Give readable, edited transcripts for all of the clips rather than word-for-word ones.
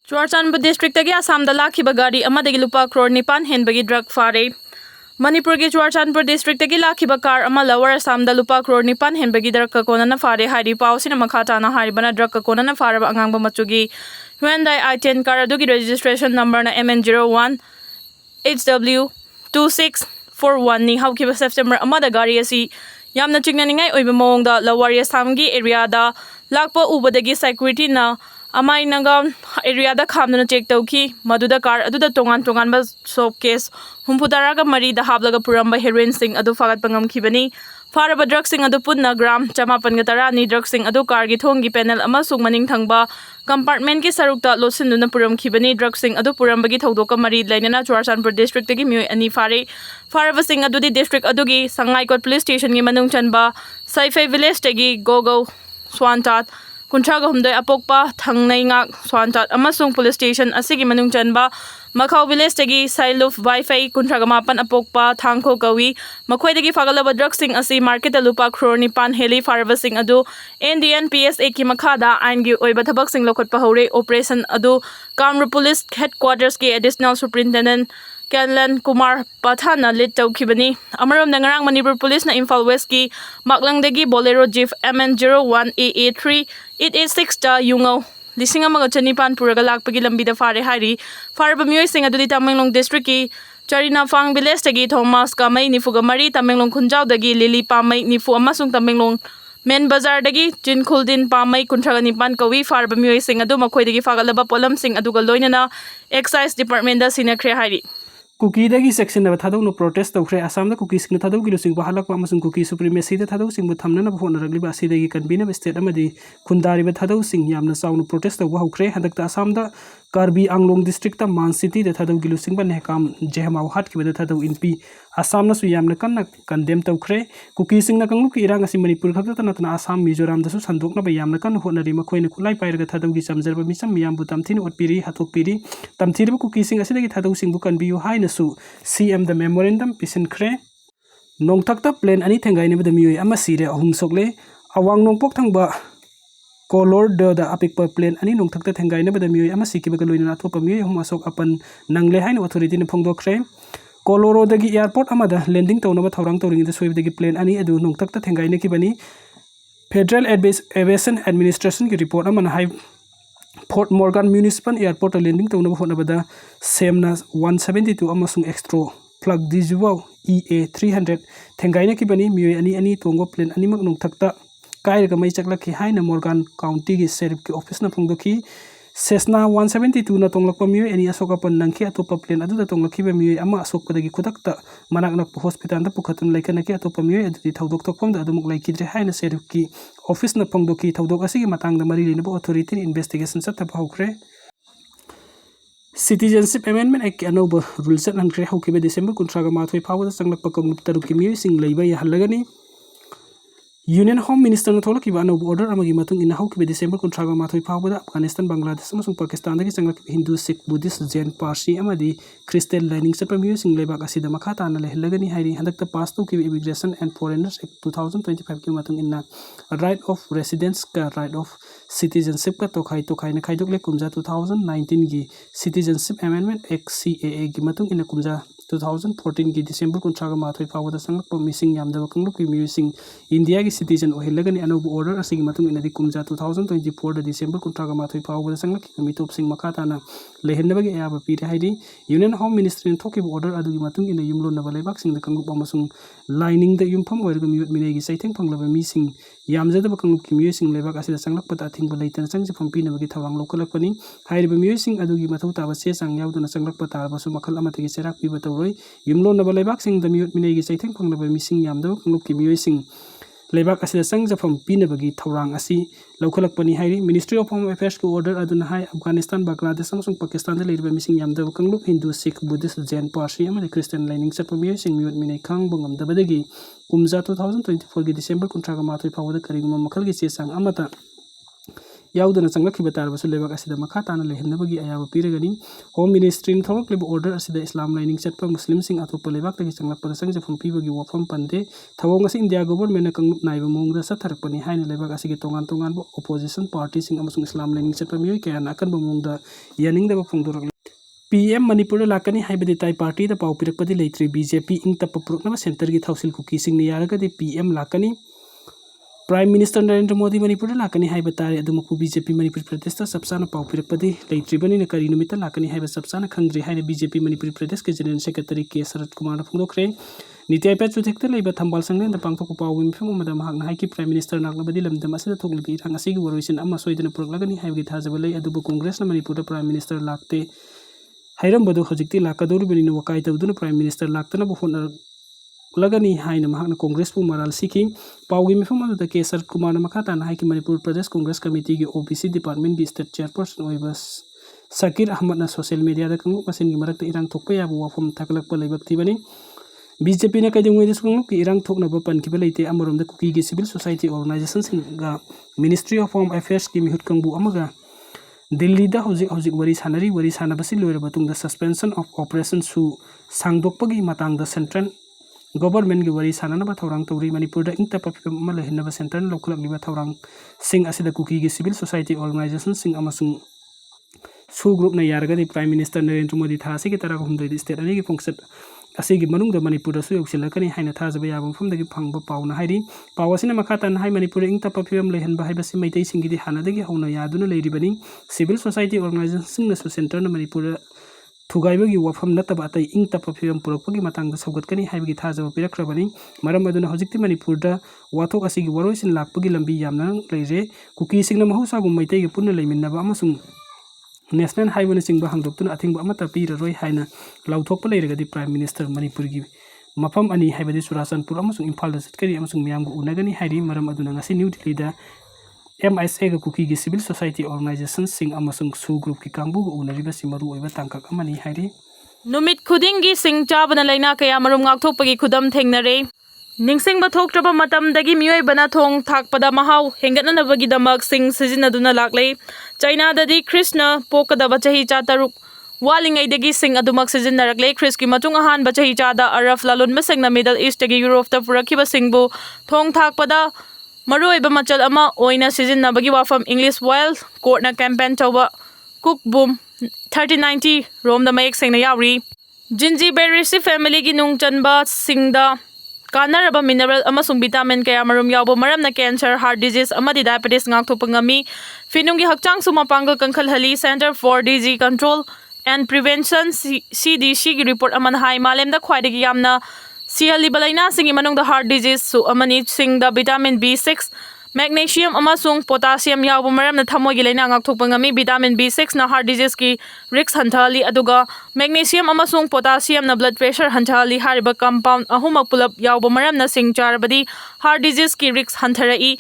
Churachandpur district tagi Assam da lakhiba gari amadagi lupa crore nipan henbagi drug fare. Manipur gi Churachandpur district tagi lakhiba car ama lower Assam da lupa crore nipan henbagi drug ka kona na fare hari pausina makhata na hari bana drug ka kona na fare ba angang ba machugi Hyundai i10 car adugi registration number na MN01 HW 2641 ni haukiba September amada gari asi yamna chingnaningai oiba mawongda lower Assam gi area da lakpa ubadagi security na amai nangam area da khamna check tauki maduda car aduda tongan ba soap case humpudara ga mari da hablaga puramba heroin sing adu fagat pangam khibani faraba drug sing adu punna gram chamapan ga tara ni drug sing adu car gi thongi panel ama sung maning thangba compartment ki sarukta losinduna puram khibani drug sing adu puramba gi thaudoka mari lainana Churachandpur district gi Meeoi ani faraba sing adu di district adu gi Sangai Kot police station gi manung chanba Saifei village tagi gogo swantat Kuntraga humdai apokpa thangnai ngak swantat amasung police station asigi manung chanba Makhau village tagi Sailuf Wi-Fi kuntraga mapan apokpa thangko kawi makhoi fagalaba drug sing asi market lupa crore nipan heli faraba sing adu NDN PSA ki makhada aingi oiba thabak sing lokot pa hore operation adu Kamrup police headquarters ki additional superintendent Kanlan Kumar Pathana lit tawkhibani amarom nangarang Manipur police na Imphal West ki maklangdagi Bolero Jeep MN01 AA3 886 ta yungaw lising mga chanipan puraga lakpagi lambi da fare hari farba Meeoi sing adu di Tamenglong district ki Charina Fang village tagi Thomas Kamay nifuga mari Tamenglong Khunjaw dagi Lili Pamay nifu amasung Tamenglong Men Bazar dagi Jinkhuldin Pamay kuntraga nipan kawi farba Meeoi sing adu makhoi dagi fagalaba polam sing adu galoinana excise department da sinakre hari Kuki dagi section na thadau no protest tawkhre Assam da kuki sing thadau gi lusing bahalak pa amasung kuki supremacy da thadau sing bu thamna na phon ragli ba asidagi convener state amadi khundari ba thadau sing yamna saunu protest taw hawkhre hadak ta Assam da Karbi Anglong district ta Man city da thadau gi lusing ba nehkam jehmau hat ki ba da thadau inpi Assam na su yamna kan na condemn tawkhre kuki sing na kanglu ki irang asi Manipur khakta ta natna Assam Mizoram da su sandok na ba yamna kan honari makhoi na khulai pairaga thadau gi chamjar ba misam miyam bu tamthin otpiri hathok piri tamthir ba kuki sing asidagi thadau sing bu kan biu haina su CM the memorandum pisin kre Nongthakta plan ani Thengainare the Meeoi ama Sire ahum Sokle awang nongpok thangba color da apikpa plan ani Nongthakta Thengainare the Meeoi ama sikiba galoina athopa Meeoi ahum asok apan nangle haina authority na phongdokre Koloro dagi airport amada landing tawnaba thawrang tawring da soibdagi plan ani adu Nongthakta Thengainare ki bani Federal Aviation Administration ki report amana hai Port Morgan Municipal Airport landing tawnaba honabada semna 172 amasung extra plug dijuwa EA 300 Thengainare ki bani Meeoi ani tongo plan ani mak Nongthakta kairaga mai chaklaki haina Morgan County gi sheriff ki office na phongdoki Cessna 172 na tonglakpa Meeoi ani asoka pan nangki atopa plan adu da tonglaki ba Meeoi ama asokpa dagi khutakta manaknak hospital da pukhatun laikana ki atopa Meeoi adu di thaudok thokpam da adumuk laikidre haina sheriff ki office na phongdoki thaudok asigi matang da mari lena authority investigation sa thapa hokre Citizenship Amendment Act anoba rules and kre hokibe December kuntraga mathoi phawada sanglakpa kamuk taruki Meeoi sing leiba ya halagani Union Home Minister na thola kiba anoba order amagi matung ina hokibe December kuntraga mathoi phawada Afghanistan Bangladesh amasung Pakistan dagi sanglak Hindu Sikh Buddhist Jain Parsi amadi Christian lining sapa Meeoi sing leiba asida makhata na lehlagani hairi handakta pass to kibe Immigration and Foreigners Act 2025 ki matung ina right of residence ka right of citizenship ka tokhai na khaidok le kumja 2019 gi Citizenship Amendment Act CAA gi matung ina kumja 2014 ki December kuntraga mathoi phawada sanglak mising yamda kangluk ki Meeoi sing India gi citizen ohelagani anobu order asigi matung ina di kumja 2024 da December kuntraga mathoi phawada sanglak ki mitop sing makhata na lehenabagi ayaba pire haidi Union Home Ministry thoki order adugi matung ina yumlo na balebak sing da kangluk amasung lining da yumpham oirga Meeoi minai gi saitheng phanglaba mi sing yamjada kangluk ki Meeoi sing lebak asida sanglak pata thingba leitana sangje phampi na bagi thawang lokalakpani hairiba Meeoi sing adugi mathau taba se sang yauduna sanglak pata basu makhal amatagi serak piba tawroi yumlo na balebak sing da Meeoi minai gi saitheng phanglaba mi sing yamda kangluk ki Meeoi sing lebak asida sangjafam pinabagi thawrang asi laukalakpani hairi Ministry of Home Affairs ko order aduna hai Afghanistan Bangladesh amasung Pakistan da leiriba mising yamda kangluk Hindu Sikh Buddhist Jain Parsi amadi Christian lining sapa Meeoi sing Meeoi minai khang bangamdabadagi kumja 2024 gi December kuntraga mathoi phawada kariguma makhalgi che sang amata yaudana changlakiba tarabsu lebak asida makha tana lehenabagi ayaba piragani home ministry ni thawakliba order asida islam lining chatpa muslim sing atopa lebak tagi changlakpa sangje pibagi wafam pande thawong asi india government na kanglup naiba mongda satharakpani haina lebak asigi tongan tongan opposition party sing amasung islam lining chatpa mioi kaya akan bamongda yaningdaba phongdorak PM Manipur lakani haibadi tai party da pau pirakpadi leitri BJP ing tappa puruknaba center gi thausil kuki sing ni yaragadi PM lakani Prime Minister Narendra Modi Manipur lakani haiba tare adumaku BJP Manipur Pradesh ta sabsana pau pirakpadi leitribani na kari numita lakani haiba sabsana khangdri haina BJP Manipur Pradesh ke General Secretary K Sarat Kumar na phongdokre Niti Aipet chuthekta leiba thambal sanglen da pangthok pau mifam amada mahakna haiki Prime Minister naklabadi lamdam asida thoklibi irang asigi waroisin amma soidana puraklagani haibagi thajaba lei adubu Congress na Manipur da Prime Minister lakte Hairam badu hojikti lakadori bani wakai tabduna Prime Minister laktana buhona lagani haina mahakna Congress pu maral siki paugi mifam adu ke Sarat Kumar na makata na haiki Manipur Pradesh Congress Committee gi OBC Department gi State Chairperson oibas Sakir Ahmad na social media da kangu pasin gi marakta irang thokpa yabu wafam thaklakpa leibakti bani BJP na kaidungwe desung ki irang thokna ba pan ki beleite amarom da kuki gi civil society organizations ga Ministry of Home Affairs ki mihut kangbu amaga Delhi da hojik wari sanabasi loira batungda suspension of operation su sangdokpagi matangda central government gi wari sanana ba thorang tawri Manipur da ingta papim ma lehinaba central lokalak liba thorang sing asida kuki gi civil society organization sing amasung su group na yarga di Prime Minister Narendra Modi thasi gi tara humdoi di state ani gi function asigi manungda Manipur da su yoksilakani haina thajaba yabam famdagi phangba pauna hairi pawasina makhatan hai Manipur ingta papim lehinba haibasi maitai singidi hanadagi hauna yaduna leiribani civil society organization na su center na Manipur thugaibagi wafam nataba atai ingta papim purakpagi matangda saugatkani haibagi thajaba pirakrabani maram aduna hojikti Manipur da wathok asigi waroisin lakpagi lambi yamna leire kuki singna mahusa gum maitai gi punna leiminaba amasung National Highway na singba hangdoktuna athingba amata piraroi haina lauthokpa leiragadi Prime Minister Manipur gi mafam ani haibadi Churachandpur amasung Imphal da chatkari amasung miyamgu unagani hairi maram aduna ngasi New Delhi da MSA ga kuki gi civil society organizations sing amasung su group ki kangbu ga unariba simaru oiba tangkak amani hairi Numit khudingi sing chabana laina kaya marum ngakthokpagi khudam thengnare Ningsing bathoktraba matamdagi mioi bana thong thakpada mahau hengatnanabagi damak sing sizinaduna lakle China dadi Krishna pokadaba chahi cha taruk walingai dagi sing adumak sizinnarakle Chris ki matung ahan ba chahi cha da Arab lalun maseng na Middle East dagi Europe ta purakiba singbu thong thakpada maruiba machal ama oina sizinnabagi wafam English Wild Court na campaign tawba cook boom 3090 rom da mayek sing na yauri Jinji Berisi family gi nung chanba singda Kanaraba mineral amasung vitamin kaya marum yaubo maram na cancer, heart disease amadi diabetes ngakthokpa ngami finungi hakchang sumapanggal kangkhalhali Center for Disease Control and Prevention CDC gi report aman hai malemda khwaidagi yamna sihaliba laina singi manungda heart disease su amani singda vitamin B6 Magnesium amasung potassium yaubo maram na thamoi gi laina ngakthokpa ngami vitamin B6 na heart disease ki risk hanthali aduga magnesium amasung potassium na blood pressure hanthali hariba compound ahumak pulap yaubo maram na sing charabadi heart disease ki risk hantharai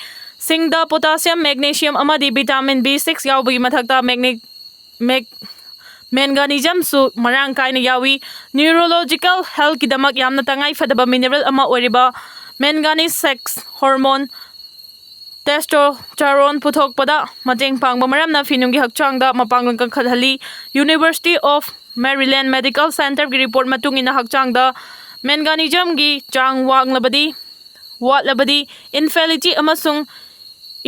singda potassium magnesium amadi vitamin B6 yaubo gi mathakta manganism su marang kaina yawi neurological health ki damak yamna tangai fadaba mineral ama oriba manganese sex hormone testosterone puthokpada mateng pangba maramna finungi hakchangda mapanglang kangkhalhali University of Maryland Medical Center gi report matungina hakchangda manganism gi chang watlabadi infertility amasung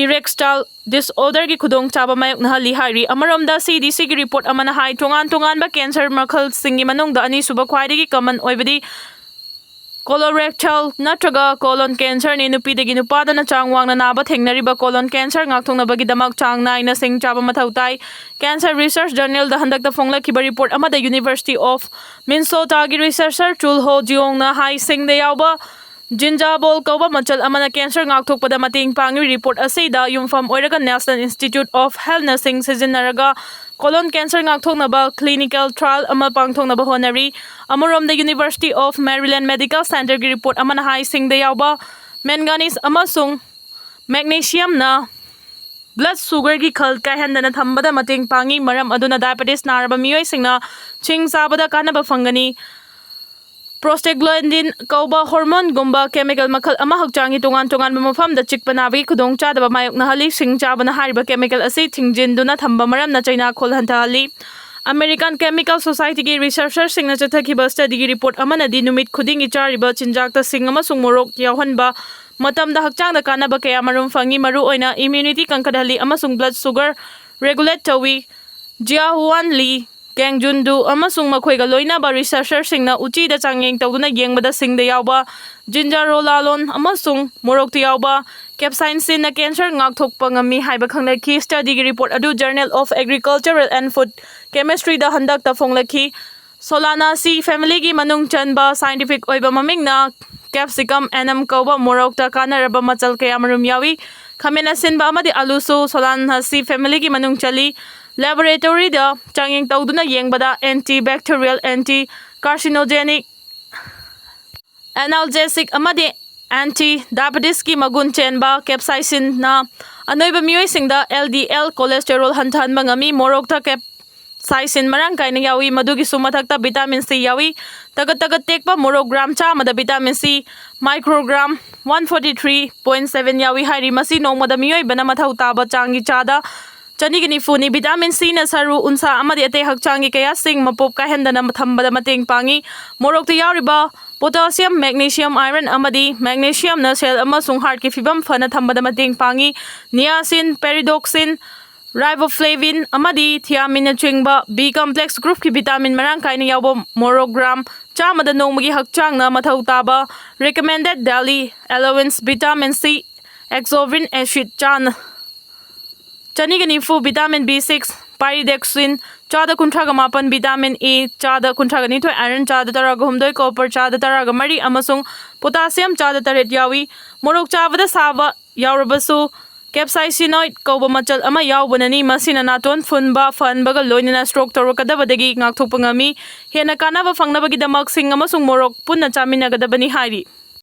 erectile disorder gi khudong chaba mayok nahali hari amaromda CDC gi report amana hai tongan ba cancer makhal singi manungda ani suba khwaidagi common oibadi colorectal natraga colon cancer ni nupidagi nupada na changwang na naba thengnariba colon cancer ngakthongnabagi damak chang naina sing chaba mathautai Cancer Research Journal da handakta phonglakhiba report amada University of Minnesota gi researcher Chul Ho Jiong na hai sing de yauba Jinjabol kauba machal amana cancer ngakthokpada mating pangi report asida yumfam oiraga National Institute of Health Nursing sizinaraga colon cancer ngakthoknaba clinical trial ama pangthoknaba honari amorom the University of Maryland Medical Center gi report amana hai sing de yauba manganese amasung magnesium na blood sugar gi khal kai handana thambada mating pangi maram aduna diabetes naraba mioi singna ching sabada kanaba fangani prostaglandin kauba hormone gumba chemical makhal ama hakchangi tongan mafam da chikpa nabi khudong chadaba mayok na hali sing chabana hariba chemical asi thingjin duna thamba maram na China khol hanta hali American Chemical Society ki researcher singna chathaki study ki report amana di numit khuding ichariba chinjak ta sing ama sung morok yawhanba matam da hakchang da kanaba kaya marum fangi maru oina immunity kankadhali amasung blood sugar regulate tawi Jia Huan Li Gangjun Du amasung makhoi ga loina ba researcher singna uchi da changyeng tawduna yengbada singda yawba ginger rolalon amasung morok ti yawba capsaicin na cancer ngak thokpa ngami haiba khanglaki study ki report adu Journal of Agricultural and Food Chemistry da handak ta fonglaki Solanaceae family ki manung chanba scientific oiba maming na capsicum anam kauba morok ta kanaraba machal kaya marum yawi khamena sinba amadi alusu Solanaceae family ki manung chali laboratory da changyeng tawduna yengbada antibacterial anti carcinogenic analgesic amadi anti diabetes ki magun chenba capsaicin na anoiba mioi singda LDL cholesterol hantan mangami morok ta Saisin marang kaina yawi madugi sumathakta vitamin C yawi tagat tekpa morogram chamada vitamin C microgram 143.7 yawi hairi masi nongmada mioi bana mathau taba changi chada chanigini funi vitamin C na saru unsa amadi ate hakchangi kaya sing mapop ka hendana mathambada mateng pangi morok ti yawriba potassium magnesium iron amadi magnesium na cell amasung heart ki fibam fana thambada mateng pangi niacin pyridoxine riboflavin amadi thiamine na chingba B complex group ki vitamin marang kaina yawbo morogram chamada nongmagi hakchang na mathau taba recommended daily allowance vitamin C exorbin acid chanigani fu vitamin B6 pyridoxine chada kuntraga mapan vitamin E chada kuntraga nitoi iron chada taraga humdoi copper chada taraga mari amasung potassium chada taret yawi morok chabada saba yawrabasu capsaicinoid kauba machal ama yawbanani masina naton funba fanbaga loinina stroke torokadabadagi ngakthokpa ngami hena kanaba fangnabagi damak sing amasung morok punna chaminagadabani hairi